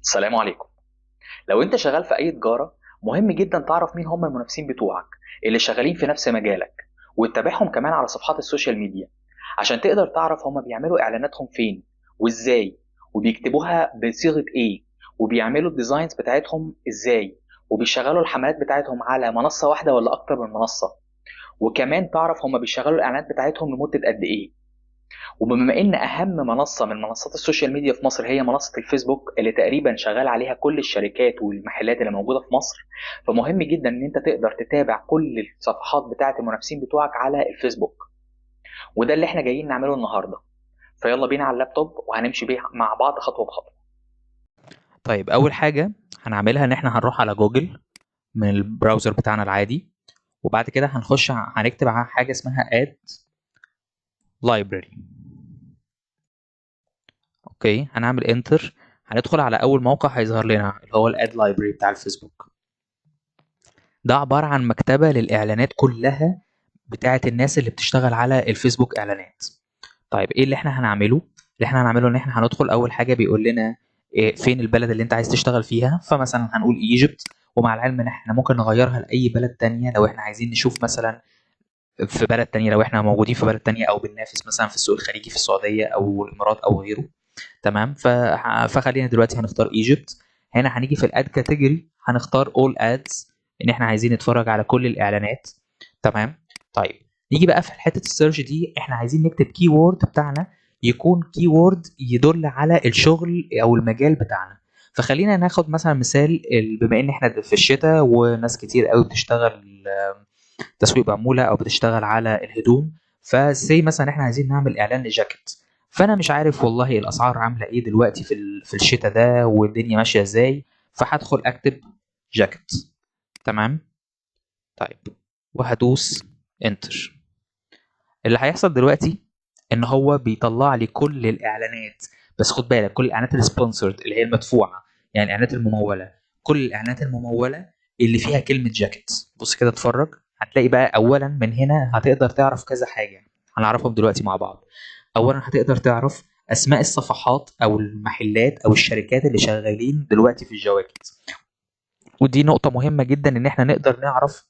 السلام عليكم. لو انت شغال في اي تجارة، مهم جدا تعرف مين هم المنافسين بتوعك اللي شغالين في نفس مجالك، وتتابعهم كمان على صفحات السوشيال ميديا عشان تقدر تعرف هم بيعملوا اعلاناتهم فين وازاي، وبيكتبوها بصيغة ايه، وبيعملوا الديزاينز بتاعتهم ازاي، وبيشغلوا الحملات بتاعتهم على منصة واحدة ولا اكتر من منصة، وكمان تعرف هم بيشغلوا الاعلانات بتاعتهم لمدة قد ايه. وبما ان اهم منصه من منصات السوشيال ميديا في مصر هي منصه الفيسبوك اللي تقريبا شغال عليها كل الشركات والمحلات اللي موجوده في مصر، فمهم جدا ان انت تقدر تتابع كل الصفحات بتاعه المنافسين بتوعك على الفيسبوك. وده اللي احنا جايين نعمله النهارده. فيلا بينا على اللابتوب وهنمشي بيه مع بعض خطوه بخطوه. طيب اول حاجه هنعملها ان احنا هنروح على جوجل من البراوزر بتاعنا العادي، وبعد كده هنخش هنكتب على حاجه اسمها اد لايبراري. اوكي، هنعمل انتر. هندخل على اول موقع هيظهر لنا اللي هو الاد لايبراري بتاع الفيسبوك. ده عباره عن مكتبه للاعلانات كلها بتاعه الناس اللي بتشتغل على الفيسبوك اعلانات. طيب ايه اللي احنا هنعمله؟ اللي احنا هنعمله ان احنا هندخل اول حاجه بيقول لنا إيه فين البلد اللي انت عايز تشتغل فيها، فمثلا هنقول ايجيبت. ومع العلم ان احنا ممكن نغيرها لاي بلد تانية لو احنا عايزين نشوف مثلا في بلد تانية، لو احنا موجودين في بلد تانية او بننافس مثلا في السوق الخليجي في السعوديه او الامارات او غيره. تمام. فخلينا دلوقتي هنختار ايجيبت. هنا هنيجي في الاد كاتيجوري هنختار اول ادز، ان احنا عايزين نتفرج على كل الاعلانات. تمام. طيب نيجي بقى في حته السيرش دي، احنا عايزين نكتب كي وورد بتاعنا يكون كي وورد يدل على الشغل او المجال بتاعنا. فخلينا ناخد مثلا مثال، بما ان احنا في الشتاء وناس كتير قوي بتشتغل تسويق بعموله او بتشتغل على الهدوم. فزي مثلا احنا عايزين نعمل اعلان لجاكيت. فانا مش عارف والله الاسعار عامله ايه دلوقتي في الشتاء ده والدنيا ماشيه ازاي. فهدخل اكتب جاكيت. تمام. طيب وهدوس انتر. اللي هيحصل دلوقتي ان هو بيطلع لي كل الاعلانات، بس خد بالك كل الاعلانات السبونسرد اللي هي المدفوعه، يعني الاعلانات المموله. كل الاعلانات المموله اللي فيها كلمه جاكيت. بص كده اتفرج. هتلاقي بقى اولا من هنا هتقدر تعرف كذا حاجه هنعرفهم دلوقتي مع بعض. اولا هتقدر تعرف اسماء الصفحات او المحلات او الشركات اللي شغالين دلوقتي في الجواكت. ودي نقطه مهمه جدا ان احنا نقدر نعرف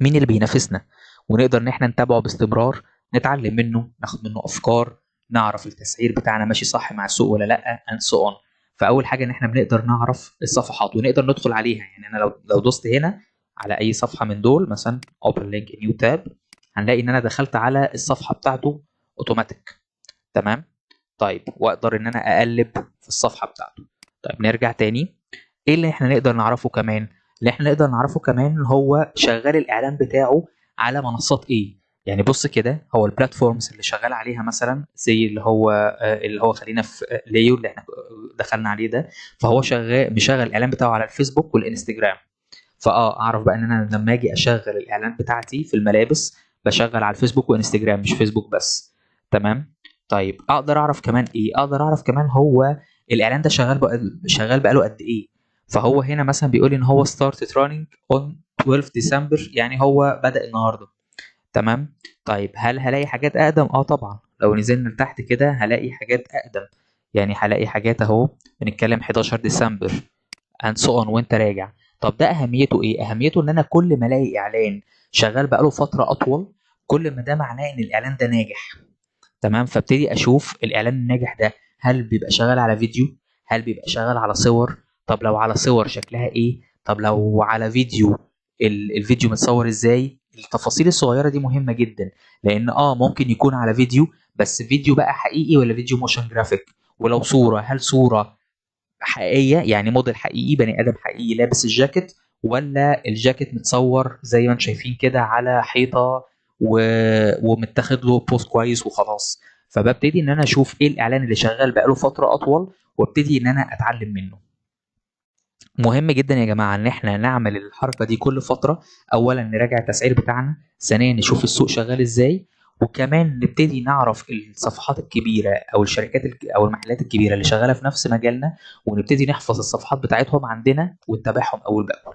مين اللي بينافسنا، ونقدر ان احنا نتابعه باستمرار، نتعلم منه، ناخد منه افكار، نعرف التسعير بتاعنا ماشي صح مع السوق ولا لا and so on. فاول حاجه ان احنا بنقدر نعرف الصفحات ونقدر ندخل عليها. يعني انا لو دوست هنا على اي صفحه من دول مثلا open link new tab، هنلاقي ان انا دخلت على الصفحه بتاعته اوتوماتيك. تمام. طيب واقدر ان انا اقلب في الصفحه بتاعته. طيب نرجع تاني. ايه اللي احنا نقدر نعرفه كمان؟ اللي احنا نقدر نعرفه كمان هو شغال الاعلان بتاعه على منصات ايه. يعني بص كده، هو البلاتفورمز اللي شغال عليها مثلا زي اللي هو خلينا في ليو اللي احنا دخلنا عليه ده. فهو شغال مشغل الاعلان بتاعه على الفيسبوك والانستجرام. اعرف بقى ان انا لما اجي اشغل الاعلان بتاعتي في الملابس بشغل على الفيسبوك وانستجرام مش فيسبوك بس. تمام. طيب اقدر اعرف كمان ايه؟ اقدر اعرف كمان هو الاعلان ده شغال بقاله قد ايه. فهو هنا مثلا بيقول ان هو started running on 12 ديسمبر، يعني هو بدأ النهارده. تمام. طيب هل هلاقي حاجات اقدم؟ اه طبعا، لو نزلنا لتحت كده هلاقي حاجات اقدم. يعني هلاقي حاجات اهو بنتكلم 11 ديسمبر and so on وانت راجع. طب ده اهميته ايه؟ اهميته ان انا كل ما الاقي اعلان شغال بقاله فتره اطول، كل ما ده معناه ان الاعلان ده ناجح. تمام. فابتدي اشوف الاعلان الناجح ده هل بيبقى شغال على فيديو، هل بيبقى شغال على صور. طب لو على صور شكلها ايه؟ طب لو على فيديو الفيديو متصور ازاي. التفاصيل الصغيره دي مهمه جدا، لان ممكن يكون على فيديو بس فيديو بقى حقيقي ولا فيديو موشن جرافيك. ولو صوره هل صوره حقيقيه يعني موديل حقيقي بني ادم حقيقي لابس الجاكيت، ولا الجاكيت متصور زي ما انتم شايفين كده على حيطه و... ومتاخد له بوست كويس وخلاص. فببتدي ان انا اشوف ايه الاعلان اللي شغال بقاله فتره اطول وابتدي ان انا اتعلم منه. مهم جدا يا جماعه ان احنا نعمل الحركه دي كل فتره. اولا نراجع التسعير بتاعنا، ثانيا نشوف السوق شغال ازاي، وكمان نبتدي نعرف الصفحات الكبيره او او المحلات الكبيره اللي شغاله في نفس مجالنا، ونبتدي نحفظ الصفحات بتاعتهم عندنا ونتابعهم اول باول.